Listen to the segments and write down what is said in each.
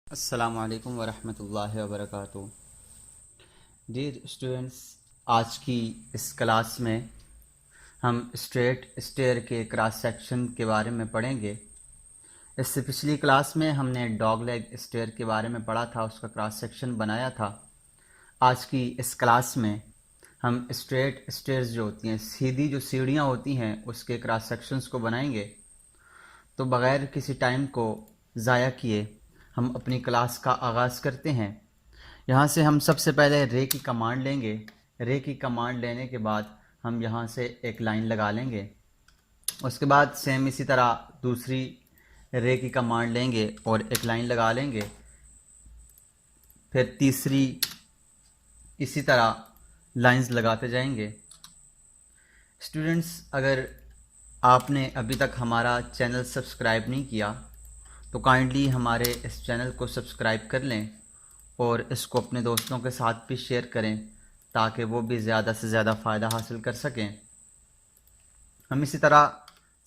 अस्सलामु अलैकुम वरहमतुल्लाहि वबरकातुहू। डियर स्टूडेंट्स, आज की इस क्लास में हम स्ट्रेट स्टेयर के क्रॉस सेक्शन के बारे में पढ़ेंगे। इससे पिछली क्लास में हमने डॉग लेग स्टेयर के बारे में पढ़ा था, उसका क्रॉस सेक्शन बनाया था। आज की इस क्लास में हम स्ट्रेट स्टेयर्स जो होती हैं, सीधी जो सीढ़ियाँ होती हैं, उसके क्रॉस सेक्शंस को बनाएंगे। तो बग़ैर किसी टाइम को ज़ाया किए हम अपनी क्लास का आगाज़ करते हैं। यहाँ से हम सबसे पहले रे की कमांड लेंगे। रे की कमांड लेने के बाद हम यहाँ से एक लाइन लगा लेंगे। उसके बाद सेम इसी तरह दूसरी रे की कमांड लेंगे और एक लाइन लगा लेंगे। फिर तीसरी, इसी तरह लाइंस लगाते जाएंगे। स्टूडेंट्स, अगर आपने अभी तक हमारा चैनल सब्सक्राइब नहीं किया तो काइंडली हमारे इस चैनल को सब्सक्राइब कर लें और इसको अपने दोस्तों के साथ भी शेयर करें ताकि वो भी ज़्यादा से ज़्यादा फ़ायदा हासिल कर सकें। हम इसी तरह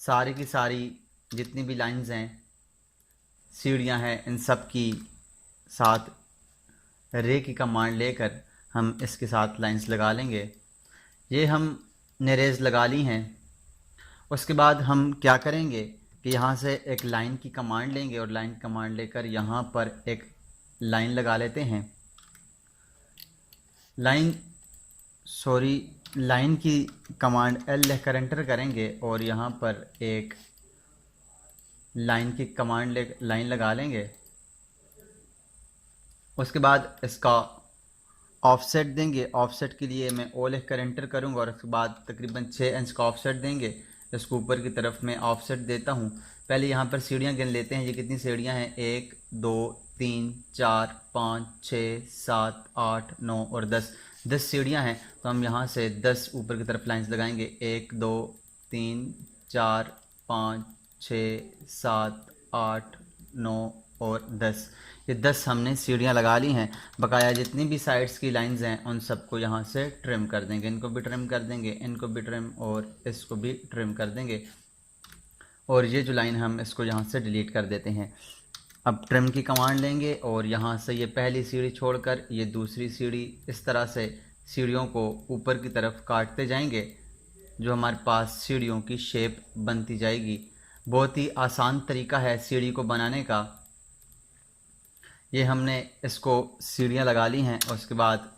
सारी की सारी जितनी भी लाइंस हैं, सीढ़ियां हैं, इन सब की साथ रे की कमांड लेकर हम इसके साथ लाइंस लगा लेंगे। ये हमने रेज लगा ली हैं। उसके बाद हम क्या करेंगे कि यहाँ से एक लाइन की कमांड लेंगे और लाइन कमांड लेकर यहाँ पर एक लाइन लगा लेते हैं। लाइन की कमांड एल लिखकर एंटर करेंगे और यहाँ पर एक लाइन की कमांड लाइन लगा लेंगे। उसके बाद इसका ऑफसेट देंगे। ऑफसेट के लिए मैं ओ लिखकर एंटर करूँगा और उसके बाद तकरीबन 6 इंच का ऑफसेट देंगे। इसको ऊपर की तरफ मैं ऑफसेट देता हूँ। पहले यहाँ पर सीढ़ियाँ गिन लेते हैं। ये कितनी सीढ़ियाँ हैं? 1 2 3 4 5 6 7 8 9 और 10 सीढ़ियाँ हैं। तो हम यहाँ से 10 ऊपर की तरफ लाइंस लगाएंगे। 1 2 3 4 5 6 7 8 9 और 10। ये 10 हमने सीढ़ियाँ लगा ली हैं। बकाया जितनी भी साइड्स की लाइंस हैं उन सबको यहाँ से ट्रिम कर देंगे। इनको भी ट्रिम कर देंगे, इनको भी ट्रिम और इसको भी ट्रिम कर देंगे। और ये जो लाइन हम इसको यहाँ से डिलीट कर देते हैं। अब ट्रिम की कमांड लेंगे और यहाँ से ये पहली सीढ़ी छोड़कर ये दूसरी सीढ़ी, इस तरह से सीढ़ियों को ऊपर की तरफ काटते जाएंगे जो हमारे पास सीढ़ियों की शेप बनती जाएगी। बहुत ही आसान तरीका है सीढ़ी को बनाने का। ये हमने इसको सीढ़ियाँ लगा ली हैं। और उसके बाद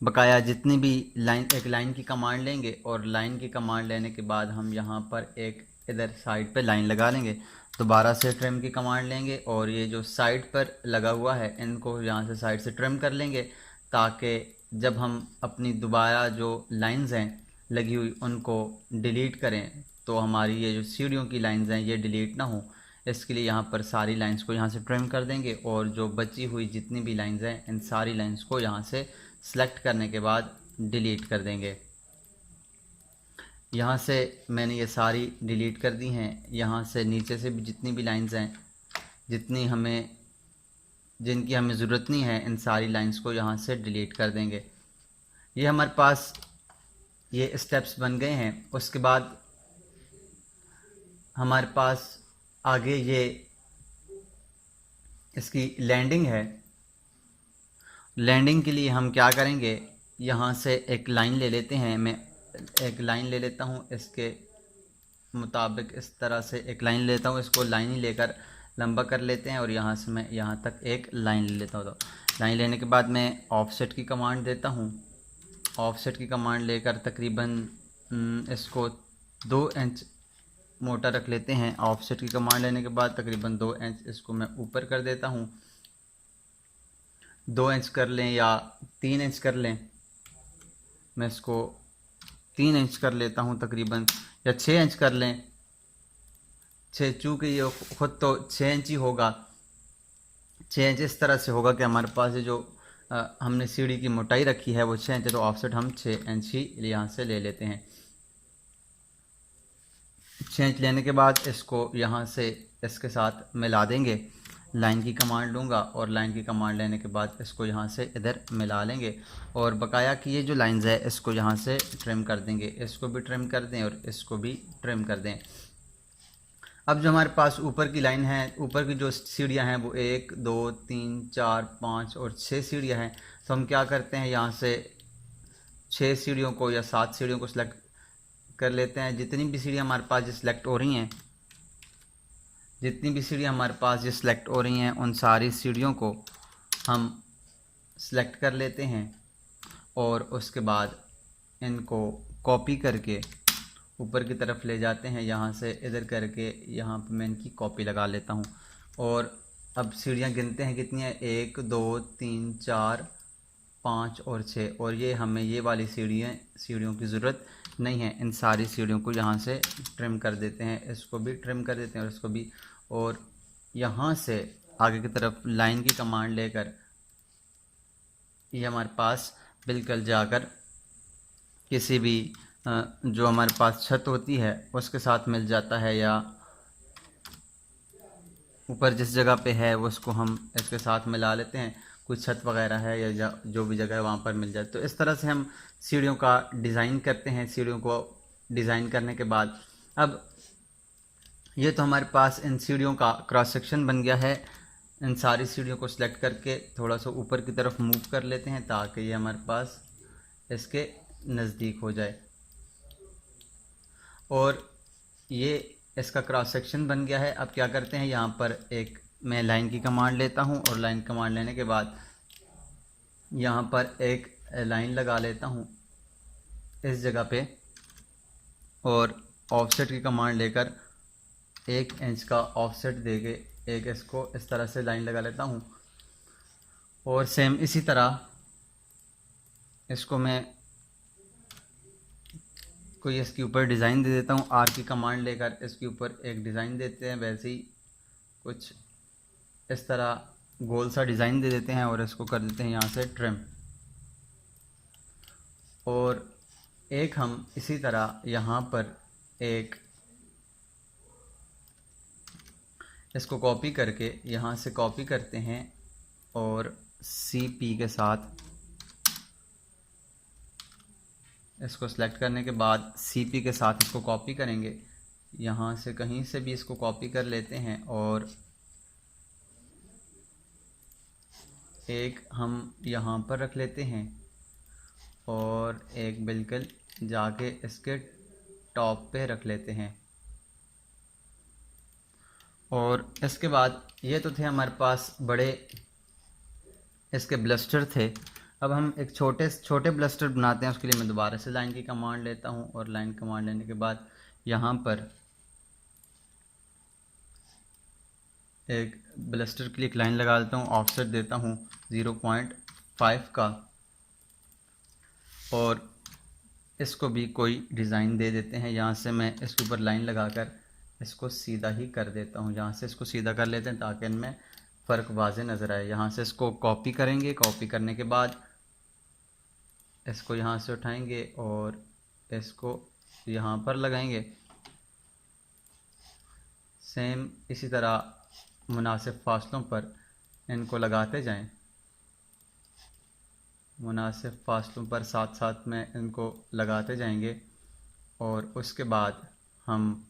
बकाया जितनी भी एक लाइन की कमांड लेंगे और लाइन की कमांड लेने के बाद हम यहाँ पर एक इधर साइड पे लाइन लगा लेंगे। दोबारा से ट्रिम की कमांड लेंगे और ये जो साइड पर लगा हुआ है इनको यहाँ से साइड से ट्रिम कर लेंगे ताकि जब हम अपनी दोबारा जो लाइंस हैं लगी हुई उनको डिलीट करें तो हमारी ये जो सीढ़ियों की लाइंस हैं ये डिलीट ना हो। इसके लिए यहाँ पर सारी लाइंस को यहाँ से ट्रिम कर देंगे और जो बची हुई जितनी भी लाइंस हैं इन सारी लाइंस को यहाँ से सेलेक्ट करने के बाद डिलीट कर देंगे। यहाँ से मैंने ये सारी डिलीट कर दी हैं। यहाँ से नीचे से भी जितनी भी लाइंस हैं, जिनकी हमें ज़रूरत नहीं है, इन सारी लाइंस को यहाँ से डिलीट कर देंगे। ये हमारे पास ये स्टेप्स बन गए हैं। उसके बाद हमारे पास आगे ये इसकी लैंडिंग है। लैंडिंग के लिए हम क्या करेंगे, यहाँ से एक लाइन ले लेते हैं। मैं एक लाइन ले लेता हूँ, इसके मुताबिक इस तरह से एक लाइन लेता हूँ। इसको लाइन ही लेकर लंबा कर लेते हैं और यहाँ से मैं यहाँ तक एक लाइन ले लेता हूँ। तो लाइन लेने के बाद मैं ऑफसेट की कमांड देता हूँ। ऑफसेट की कमांड लेकर तकरीबन इसको 2 इंच मोटा रख लेते हैं। ऑफसेट की कमांड लेने के बाद तकरीबन 2 इंच इसको मैं ऊपर कर देता हूँ। 2 इंच कर लें या 3 इंच कर लें। मैं इसको 3 इंच कर लेता हूँ तकरीबन, या 6 इंच कर लें। चूँकि ये खुद तो 6 इंच ही होगा। 6 इंच इस तरह से होगा कि हमारे पास ये जो हमने सीढ़ी की मोटाई रखी है वो 6 इंच है, तो ऑफसेट हम 6 इंच ही यहाँ से ले लेते हैं। 6 इंच लेने के बाद इसको यहाँ से इसके साथ मिला देंगे। लाइन की कमांड लूँगा और लाइन की कमांड लेने के बाद इसको यहाँ से इधर मिला लेंगे और बकाया की ये जो लाइंस है इसको यहाँ से ट्रिम कर देंगे। इसको भी ट्रिम कर दें और इसको भी ट्रिम कर दें। अब जो हमारे पास ऊपर की लाइन है, ऊपर की जो सीढ़ियाँ हैं वो 1 2 3 4 5 और 6 सीढ़ियाँ हैं। तो हम क्या करते हैं, यहाँ से 6 सीढ़ियों को या 7 सीढ़ियों को सिलेक्ट कर लेते हैं। जितनी भी सीढ़ियाँ हमारे पास ये सिलेक्ट हो रही हैं, जितनी भी सीढ़ियाँ हमारे पास ये सिलेक्ट हो रही हैं, उन सारी सीढ़ियों को हम सिलेक्ट कर लेते हैं और उसके बाद इनको कॉपी करके ऊपर की तरफ ले जाते हैं। यहाँ से इधर करके यहाँ पे मैं इनकी कॉपी लगा लेता हूँ। और अब सीढ़ियाँ गिनते हैं कितनी है, 1 2 3 4 5 और 6। और ये हमें ये वाली सीढ़ियों की ज़रूरत नहीं है। इन सारी सीढ़ियों को यहाँ से ट्रिम कर देते हैं, इसको भी ट्रिम कर देते हैं और इसको भी। और यहाँ से आगे की तरफ लाइन की कमांड लेकर ये हमारे पास बिल्कुल जाकर किसी भी जो हमारे पास छत होती है उसके साथ मिल जाता है, या ऊपर जिस जगह पे है वो उसको हम इसके साथ मिला लेते हैं। कुछ छत वगैरह है या जो भी जगह है वहाँ पर मिल जाए। तो इस तरह से हम सीढ़ियों का डिज़ाइन करते हैं। सीढ़ियों को डिज़ाइन करने के बाद अब ये तो हमारे पास इन सीढ़ियों का क्रॉस सेक्शन बन गया है। इन सारी सीढ़ियों को सिलेक्ट करके थोड़ा सा ऊपर की तरफ मूव कर लेते हैं ताकि ये हमारे पास इसके नज़दीक हो जाए। और ये इसका क्रॉस सेक्शन बन गया है। अब क्या करते हैं, यहाँ पर एक मैं लाइन की कमांड लेता हूँ और लाइन कमांड लेने के बाद यहाँ पर एक लाइन लगा लेता हूँ इस जगह पे, और ऑफसेट की कमांड लेकर 1 इंच का ऑफसेट देके एक इसको इस तरह से लाइन लगा लेता हूँ। और सेम इसी तरह इसको मैं कोई इसके ऊपर डिज़ाइन दे देता हूँ। आर की कमांड लेकर इसके ऊपर एक डिज़ाइन देते हैं, वैसे ही कुछ इस तरह गोल सा डिज़ाइन दे देते हैं और इसको कर देते हैं यहाँ से ट्रिम। और एक हम इसी तरह यहाँ पर एक इसको कॉपी करके यहाँ से कॉपी करते हैं और CP के साथ इसको सेलेक्ट करने के बाद CP के साथ इसको कॉपी करेंगे। यहाँ से कहीं से भी इसको कॉपी कर लेते हैं और एक हम यहाँ पर रख लेते हैं और एक बिल्कुल जाके इसके टॉप पे रख लेते हैं। और इसके बाद ये तो थे हमारे पास बड़े इसके ब्लस्टर थे। अब हम एक छोटे ब्लस्टर बनाते हैं। उसके लिए मैं दोबारा से लाइन की कमांड लेता हूँ और लाइन कमांड लेने के बाद यहाँ पर एक ब्लस्टर के लिए एक लाइन लगा देता हूँ, ऑफसेट देता हूँ 0.5 का, और इसको भी कोई डिज़ाइन दे देते हैं। यहाँ से मैं इसके ऊपर लाइन लगाकर इसको सीधा ही कर देता हूँ। यहाँ से इसको सीधा कर लेते हैं ताकि इनमें फ़र्क वाज़े नज़र आए। यहाँ से इसको कॉपी करेंगे, कॉपी करने के बाद इसको यहाँ से उठाएंगे और इसको यहाँ पर लगाएंगे। सेम इसी तरह मुनासिब फासलों पर इनको लगाते जाएं। मुनासिब फासलों पर साथ साथ में इनको लगाते जाएंगे। और उसके बाद हम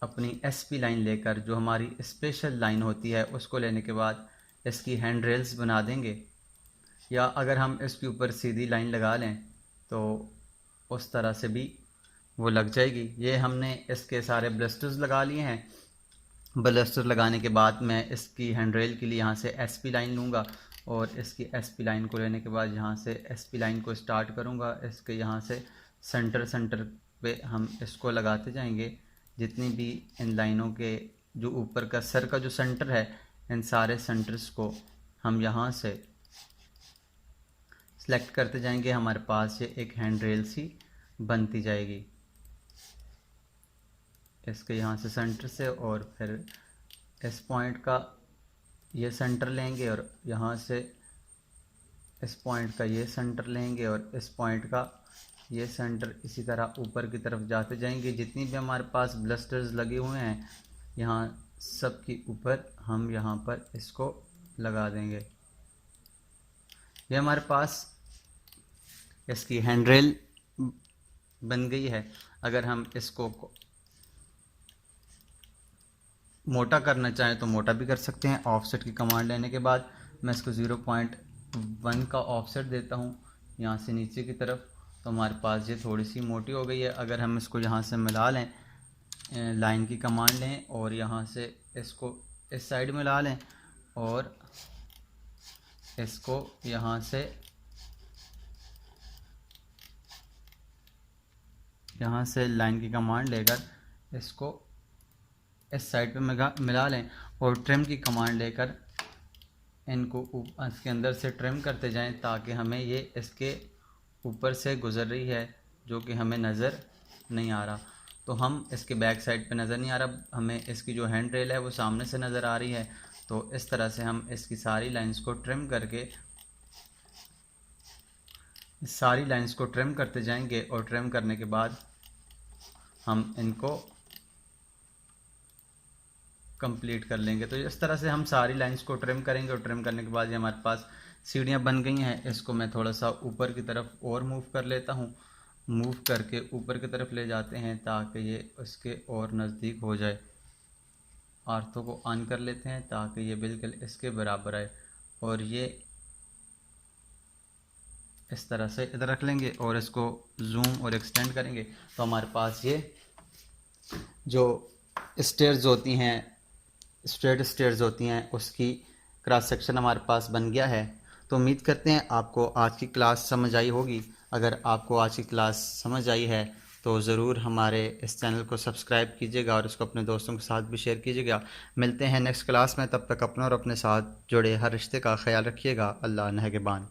अपनी SP लाइन लेकर, जो हमारी स्पेशल लाइन होती है, उसको लेने के बाद इसकी हैंड रेल्स बना देंगे। या अगर हम इसके ऊपर सीधी लाइन लगा लें तो उस तरह से भी वो लग जाएगी। ये हमने इसके सारे ब्लस्टर्स लगा लिए हैं। ब्लस्टर लगाने के बाद मैं इसकी हैंड रेल के लिए यहाँ से SP लाइन लूँगा और इसकी SP लाइन को लेने के बाद यहाँ से SP लाइन को स्टार्ट करूँगा। इसके यहाँ से सेंटर पे हम इसको लगाते जाएंगे। जितनी भी इन लाइनों के जो ऊपर का सर का जो सेंटर है, इन सारे सेंटर्स को हम यहाँ से सेलेक्ट करते जाएंगे। हमारे पास ये एक हैंड रेल सी बनती जाएगी इसके यहाँ से सेंटर से। और फिर इस पॉइंट का ये सेंटर लेंगे और यहाँ से इस पॉइंट का ये सेंटर लेंगे और इस पॉइंट का ये सेंटर। इसी तरह ऊपर की तरफ जाते जाएंगे। जितनी भी हमारे पास ब्लस्टर्स लगे हुए हैं यहाँ सब के ऊपर हम यहाँ पर इसको लगा देंगे। ये हमारे पास इसकी हैंड रेल बन गई है। अगर हम इसको मोटा करना चाहें तो मोटा भी कर सकते हैं। ऑफसेट की कमांड लेने के बाद मैं इसको 0.1 का ऑफसेट देता हूँ यहाँ से नीचे की तरफ, तो हमारे पास ये थोड़ी सी मोटी हो गई है। अगर हम इसको यहाँ से मिला लें, लाइन की कमांड लें और यहाँ से इसको इस साइड में ला लें और इसको यहाँ से लाइन की कमांड लेकर इसको इस साइड पे मिला लें और ट्रिम की कमांड लेकर इनको इसके अंदर से ट्रिम करते जाएं ताकि हमें ये इसके ऊपर से गुज़र रही है जो कि हमें नज़र नहीं आ रहा। तो हम इसके बैक साइड पे नज़र नहीं आ रहा, हमें इसकी जो हैंड रेल है वो सामने से नज़र आ रही है। तो इस तरह से हम इसकी सारी लाइंस को ट्रिम करते जाएंगे और ट्रिम करने के बाद हम इनको कंप्लीट कर लेंगे। तो इस तरह से हम सारी लाइंस को ट्रिम करेंगे और ट्रिम करने के बाद ये हमारे पास सीढ़ियाँ बन गई हैं। इसको मैं थोड़ा सा ऊपर की तरफ और मूव कर लेता हूँ, मूव करके ऊपर की तरफ ले जाते हैं ताकि ये उसके और नज़दीक हो जाए। आर्थो को ऑन कर लेते हैं ताकि ये बिल्कुल इसके बराबर आए और ये इस तरह से इधर रख लेंगे और इसको जूम और एक्सटेंड करेंगे तो हमारे पास ये जो स्टेयर्स होती हैं, स्ट्रेट स्टेयर्स होती हैं, उसकी क्रॉस सेक्शन हमारे पास बन गया है। तो उम्मीद करते हैं आपको आज की क्लास समझ आई होगी। अगर आपको आज की क्लास समझ आई है तो ज़रूर हमारे इस चैनल को सब्सक्राइब कीजिएगा और इसको अपने दोस्तों के साथ भी शेयर कीजिएगा। मिलते हैं नेक्स्ट क्लास में, तब तक अपना और अपने साथ जुड़े हर रिश्ते का ख्याल रखिएगा। अल्लाह नगहबान।